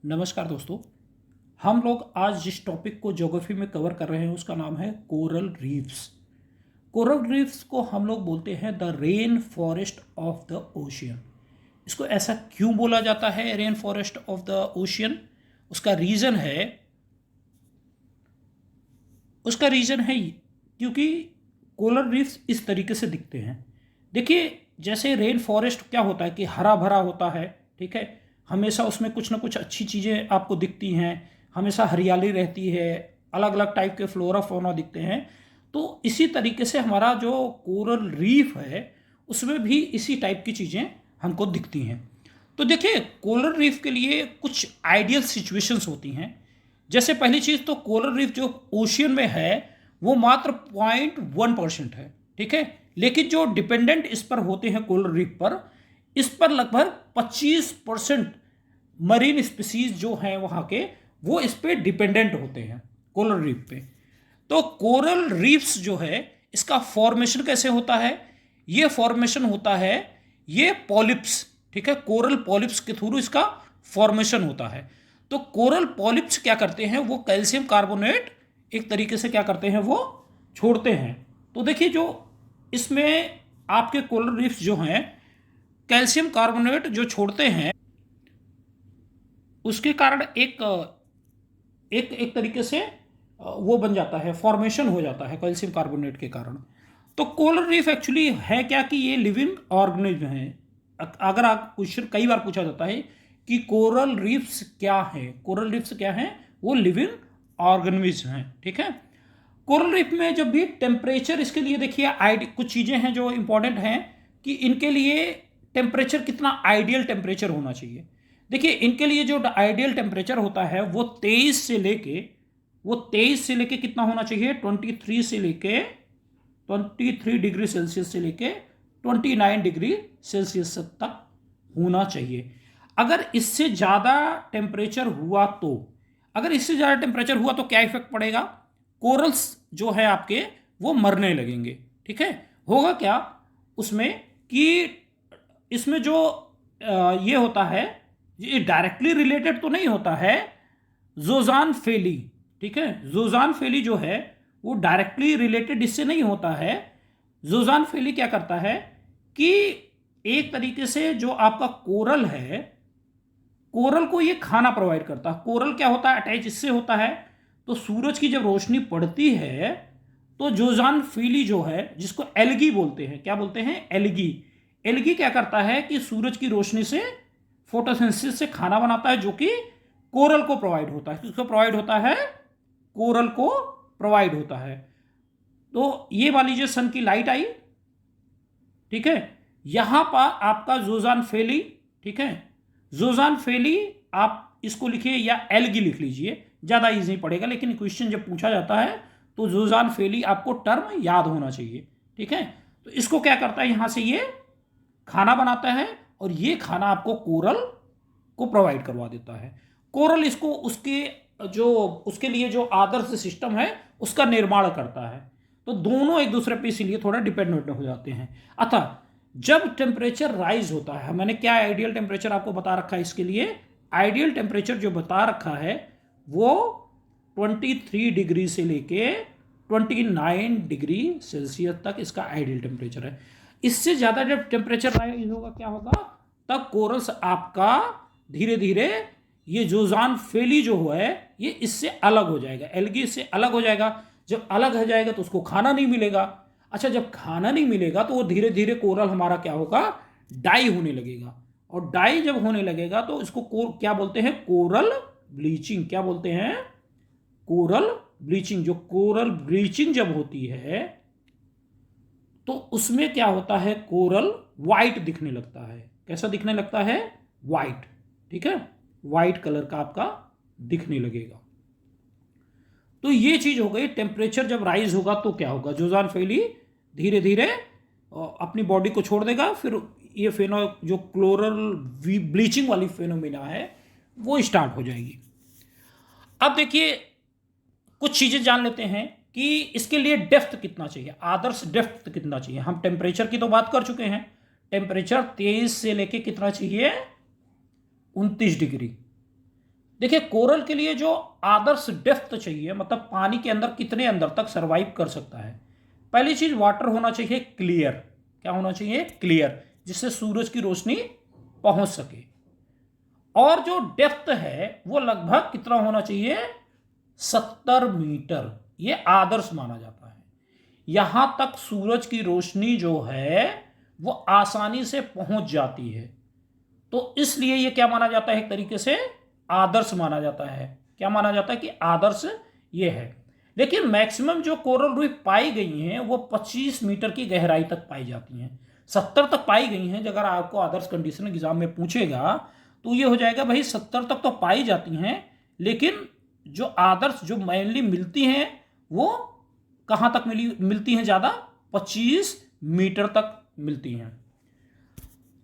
नमस्कार दोस्तों। हम लोग आज जिस टॉपिक को ज्योग्राफी में कवर कर रहे हैं उसका नाम है कोरल रीफ्स। कोरल रीफ्स को हम लोग बोलते हैं the rain forest of the ocean. इसको ऐसा क्यों बोला जाता है rain forest of the ocean? उसका रीज़न है उसका रीज़न है क्योंकि कोरल रीफ्स इस तरीके से दिखते हैं। देखिए, जैसे रेन फॉरेस्ट क्या होता है कि हरा भरा होता है, ठीक है। हमेशा उसमें कुछ ना कुछ अच्छी चीज़ें आपको दिखती हैं, हमेशा हरियाली रहती है, अलग अलग टाइप के फ्लोरा फौना दिखते हैं। तो इसी तरीके से हमारा जो कोरल रीफ है उसमें भी इसी टाइप की चीज़ें हमको दिखती हैं। तो देखिए, कोरल रीफ के लिए कुछ आइडियल सिचुएशंस होती हैं। जैसे पहली चीज़ तो कोरल रीफ जो ओशियन में है वो मात्र 0.1% है, ठीक है। लेकिन जो डिपेंडेंट इस पर होते हैं कोरल रीफ पर, इस पर लगभग 25% मरीन स्पीसीज जो हैं वहाँ के, वो इस पे डिपेंडेंट होते हैं कोरल रीफ पे। तो कोरल रीफ्स जो है इसका फॉर्मेशन कैसे होता है? ये फॉर्मेशन होता है ये पॉलिप्स, ठीक है। कोरल पॉलिप्स के थ्रू इसका फॉर्मेशन होता है। तो कोरल पॉलिप्स क्या करते हैं, वो कैल्शियम कार्बोनेट एक तरीके से क्या करते हैं, वो छोड़ते हैं। तो देखिए, जो इसमें आपके कोरल रीफ्स जो हैं कैल्शियम कार्बोनेट जो छोड़ते हैं उसके कारण एक एक एक तरीके से वो बन जाता है, फॉर्मेशन हो जाता है कैल्शियम कार्बोनेट के कारण। तो कोरल रीफ एक्चुअली है क्या कि ये लिविंग ऑर्गेनिज्म है। अगर आप क्वेश्चन कई बार पूछा जाता है कि कोरल रीफ्स क्या है, कोरल रीफ्स क्या है, वो लिविंग ऑर्गेनिज्म है, ठीक है। कोरल रीफ में जब भी टेम्परेचर, इसके लिए देखिए कुछ चीज़ें हैं जो इंपॉर्टेंट हैं कि इनके लिए टेम्परेचर कितना आइडियल टेम्परेचर होना चाहिए। देखिए, इनके लिए जो आइडियल टेम्परेचर होता है वो 23 से लेके कितना होना चाहिए, 23 डिग्री सेल्सियस से लेके 29 डिग्री सेल्सियस तक होना चाहिए। अगर इससे ज़्यादा टेम्परेचर हुआ तो क्या इफेक्ट पड़ेगा? कोरल्स जो है आपके वो मरने लगेंगे, ठीक है। होगा क्या उसमें कि इसमें जो ये होता है, ये डायरेक्टली रिलेटेड तो नहीं होता है जोजान फेली, ठीक है। जोजान फेली जो है वो डायरेक्टली रिलेटेड इससे नहीं होता है। जोजान फेली क्या करता है कि एक तरीके से जो आपका कोरल है, कोरल को ये खाना प्रोवाइड करता है। कोरल क्या होता है, अटैच इससे होता है। तो सूरज की जब रोशनी पड़ती है तो जोजान फेली जो है, जिसको एल्गी बोलते हैं, क्या बोलते हैं, एल्गी। एल्गी क्या करता है कि सूरज की रोशनी से फोटोसिंथेसिस से खाना बनाता है, जो कि कोरल को प्रोवाइड होता है। किसको प्रोवाइड होता है? कोरल को प्रोवाइड होता है। तो ये मान लीजिए सन की लाइट आई, ठीक है। यहां पर आपका जोजान फेली, ठीक है। जोजान फेली आप इसको लिखिए या एल्गी लिख लीजिए, ज़्यादा ईजी पड़ेगा। लेकिन क्वेश्चन जब पूछा जाता है तो जोजान फेली आपको टर्म याद होना चाहिए, ठीक है। तो इसको क्या करता है, यहां से ये खाना बनाता है और ये खाना आपको कोरल को प्रोवाइड करवा देता है। कोरल इसको उसके लिए जो आदर्श सिस्टम है उसका निर्माण करता है। तो दोनों एक दूसरे पे इसीलिए थोड़ा डिपेंडेंट हो जाते हैं। अतः जब टेम्परेचर राइज होता है, मैंने क्या आइडियल टेम्परेचर आपको बता रखा है, इसके लिए आइडियल टेम्परेचर जो बता रखा है वो 23 डिग्री से लेके 29 डिग्री सेल्सियस तक इसका आइडियल टेम्परेचर है। इससे ज़्यादा जब टेम्परेचर राइज होगा क्या होगा, तब कोरल्स आपका धीरे धीरे ये जोजान फेली जो है ये इससे अलग हो जाएगा, एल्गी इससे अलग हो जाएगा। जब अलग हो जाएगा तो उसको खाना नहीं मिलेगा। अच्छा, जब खाना नहीं मिलेगा तो वो धीरे धीरे कोरल हमारा क्या होगा, डाई होने लगेगा। और डाई जब होने लगेगा तो इसको क्या बोलते हैं, कोरल ब्लीचिंग। क्या बोलते हैं? Coral bleaching. जो कोरल ब्लीचिंग जब होती है तो उसमें क्या होता है, कोरल वाइट दिखने लगता है। कैसा दिखने लगता है? वाइट, ठीक है। वाइट कलर का आपका दिखने लगेगा। तो ये चीज हो गई। टेम्परेचर जब राइज होगा तो क्या होगा, जोजान फेली धीरे धीरे अपनी बॉडी को छोड़ देगा। फिर ये जो क्लोरल ब्लीचिंग वाली फेनोमेना है वो स्टार्ट हो जाएगी। अब देखिए, कुछ चीजें जान लेते हैं कि इसके लिए डेप्थ कितना चाहिए, आदर्श डेप्थ कितना चाहिए। हम टेम्परेचर की तो बात कर चुके हैं। टेम्परेचर 23 से लेके कितना चाहिए, 29 डिग्री। देखिए कोरल के लिए जो आदर्श डेप्थ चाहिए, मतलब पानी के अंदर कितने अंदर तक सरवाइव कर सकता है, पहली चीज वाटर होना चाहिए क्लियर। क्या होना चाहिए? क्लियर, जिससे सूरज की रोशनी पहुंच सके। और जो डेप्थ है वो लगभग कितना होना चाहिए? 70 मीटर। ये आदर्श माना जाता है। यहां तक सूरज की रोशनी जो है वो आसानी से पहुंच जाती है, तो इसलिए ये क्या माना जाता है? एक तरीके से आदर्श माना जाता है। क्या माना जाता है? कि आदर्श ये है। लेकिन मैक्सिमम जो कोरल रीफ पाई गई हैं वो 25 मीटर की गहराई तक पाई जाती हैं। 70 तक पाई गई हैं। अगर आपको आदर्श कंडीशन एग्जाम में पूछेगा तो ये हो जाएगा भाई 70 तक तो पाई जाती हैं, लेकिन जो आदर्श जो मेनली मिलती हैं वो कहाँ तक मिलती हैं? ज़्यादा 25 मीटर तक मिलती हैं।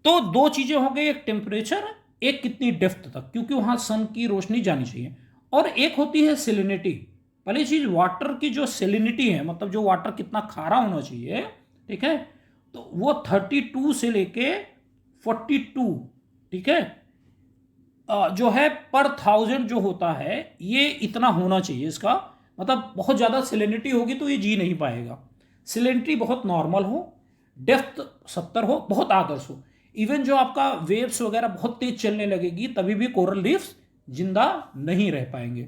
तो दो चीजें हो गई, एक टेम्परेचर, एक कितनी डेप्थ तक, क्योंकि वहां सन की रोशनी जानी चाहिए। और एक होती है सेलिनिटी। पहली चीज वाटर की जो सेलिनिटी है, मतलब जो वाटर कितना खारा होना चाहिए, ठीक है, तो वो 32 से लेके 42, ठीक है, जो है पर 1000 जो होता है ये इतना होना चाहिए इसका। मतलब बहुत ज़्यादा सेलिनिटी होगी तो ये जी नहीं पाएगा। सेलिनिटी बहुत नॉर्मल हो, डेप्थ 70 हो, बहुत आदर्श हो। इवन जो आपका वेव्स वगैरह बहुत तेज चलने लगेगी तभी भी कोरल रीफ्स जिंदा नहीं रह पाएंगे।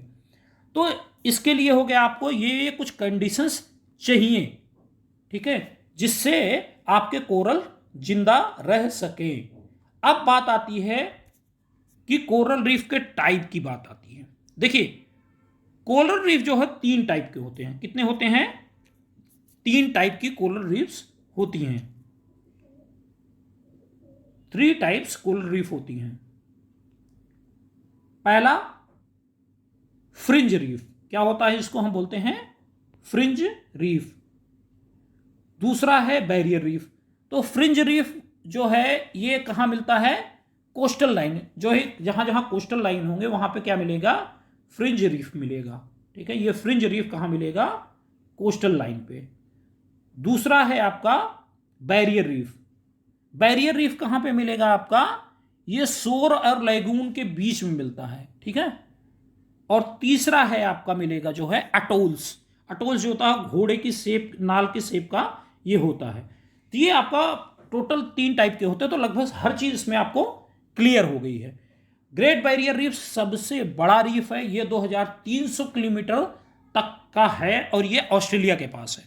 तो इसके लिए हो गया आपको ये कुछ कंडीशंस चाहिए, ठीक है, जिससे आपके कोरल जिंदा रह सके। अब बात आती है कि कोरल रीफ के टाइप की बात आती है। देखिए कोरल रीफ जो है 3 टाइप के होते हैं। कितने होते हैं? 3 टाइप की कोरल रीफ्स होती हैं। 3 टाइप्स कोरल रीफ होती हैं। पहला फ्रिंज रीफ। क्या होता है? इसको हम बोलते हैं फ्रिंज रीफ। दूसरा है बैरियर रीफ। तो फ्रिंज रीफ जो है ये कहाँ मिलता है? कोस्टल लाइन जो है, जहां जहां कोस्टल लाइन होंगे वहां पे क्या मिलेगा? फ्रिंज रीफ मिलेगा, ठीक है। ये फ्रिंज रीफ कहाँ मिलेगा? कोस्टल लाइन पे। दूसरा है आपका बैरियर रीफ। बैरियर रीफ कहाँ पे मिलेगा आपका? ये शोर और लैगून के बीच में मिलता है, ठीक है। और तीसरा है आपका मिलेगा जो है अटोल्स। अटोल्स जो होता है घोड़े की शेप, नाल की शेप का ये होता है। तो ये आपका टोटल 3 टाइप के होते हैं। तो लगभग हर चीज इसमें आपको क्लियर हो गई है। ग्रेट बैरियर रीफ सबसे बड़ा रीफ है, ये 2300 किलोमीटर तक का है और ये ऑस्ट्रेलिया के पास है।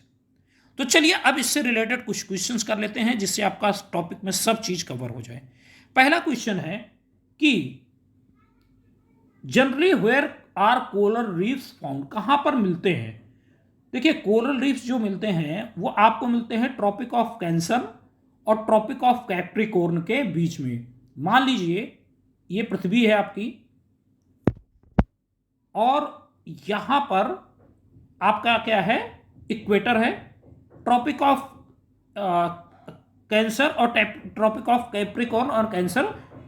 तो चलिए अब इससे रिलेटेड कुछ क्वेश्चंस कर लेते हैं जिससे आपका टॉपिक में सब चीज कवर हो जाए। पहला क्वेश्चन है कि generally where are coral reefs found? कहां पर मिलते हैं? देखिए कोरल रीफ्स जो मिलते हैं वो आपको मिलते हैं ट्रॉपिक ऑफ कैंसर और ट्रॉपिक ऑफ कैप्रिकॉर्न के बीच में। मान लीजिए ये पृथ्वी है आपकी और यहां पर आपका क्या है? इक्वेटर है। ट्रॉपिक ऑफ कैंसर और ट्रॉपिक ऑफ कैप्रिकॉर्न और कैंसर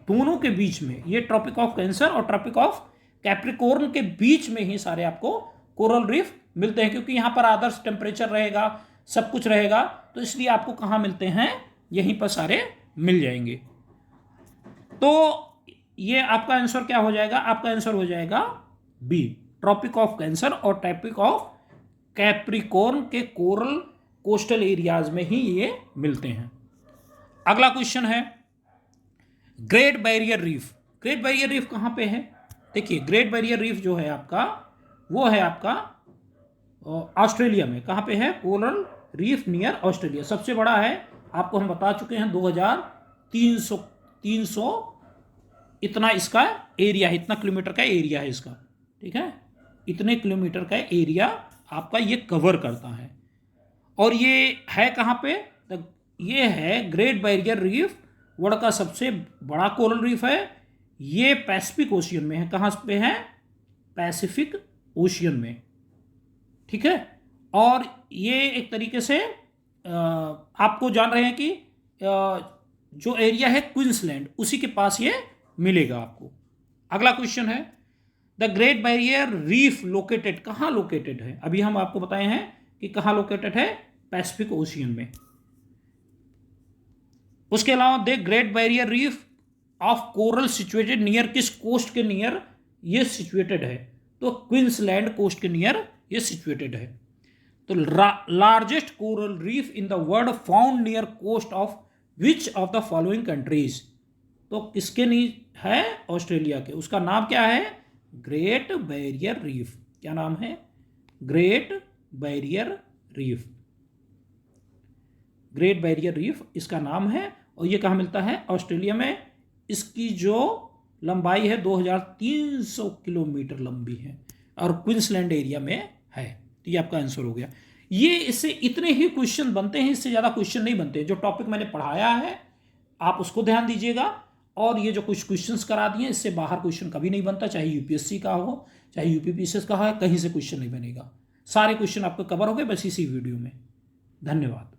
दोनों के बीच में, ये ट्रॉपिक ऑफ कैंसर और ट्रॉपिक ऑफ कैप्रिकॉर्न के बीच में ही सारे आपको कोरल रीफ मिलते हैं, क्योंकि यहां पर आदर्श टेम्परेचर रहेगा, सब कुछ रहेगा। तो इसलिए आपको कहां मिलते हैं? यहीं पर सारे मिल जाएंगे। तो ये आपका आंसर क्या हो जाएगा? आपका आंसर हो जाएगा बी, ट्रॉपिक ऑफ कैंसर और ट्रॉपिक ऑफ कैप्रिकॉर्न के कोरल कोस्टल एरियाज में ही ये मिलते हैं। अगला क्वेश्चन है great barrier reef. Great barrier reef कहां पे है? देखिए ग्रेट बैरियर रीफ जो है आपका वो है आपका ऑस्ट्रेलिया में। कहां पे है? Coral reef near Australia. सबसे बड़ा है, आपको हम बता चुके हैं 2300 इतना इसका एरिया है, इतना किलोमीटर का एरिया है इसका, ठीक है। इतने किलोमीटर का एरिया आपका ये कवर करता है। और ये है कहाँ पे? तो ये है ग्रेट बैरियर रीफ, वर्ल्ड का सबसे बड़ा कोरल रीफ है। ये पैसिफिक ओशियन में है। कहाँ पे है? पैसिफिक ओशियन में, ठीक है। और ये एक तरीके से आपको जान रहे हैं कि जो एरिया है क्वींसलैंड उसी के पास ये मिलेगा आपको। अगला क्वेश्चन है the great barrier reef located? कहाँ लोकेटेड है? अभी हम आपको बताए हैं कि कहाँ लोकेटेड है, पैसिफिक ओशियन में। उसके अलावा the great barrier reef of coral situated near? किस कोस्ट के नियर ये सिचुएटेड है, तो क्वींसलैंड कोस्ट के नियर ये सिचुएटेड है। तो largest coral reef in the world found near coast of which of the following countries, तो किसके नी है, ऑस्ट्रेलिया के, उसका नाम क्या है, ग्रेट बैरियर रीफ। क्या नाम है, great barrier reef, great barrier reef इसका नाम है। और ये कहाँ मिलता है, ऑस्ट्रेलिया में। इसकी जो लंबाई है 2300 किलोमीटर लंबी है और क्वींसलैंड एरिया में है। तो ये आपका आंसर हो गया। ये इससे इतने ही क्वेश्चन बनते हैं, इससे ज़्यादा क्वेश्चन नहीं बनते। जो टॉपिक मैंने पढ़ाया है आप उसको ध्यान दीजिएगा, और ये जो कुछ क्वेश्चंस करा दिए इससे बाहर क्वेश्चन कभी नहीं बनता, चाहे यूपीएससी का हो चाहे यूपीपीसीएस का हो, कहीं से क्वेश्चन नहीं बनेगा। सारे क्वेश्चन आपको कवर हो गए बस इसी वीडियो में। धन्यवाद।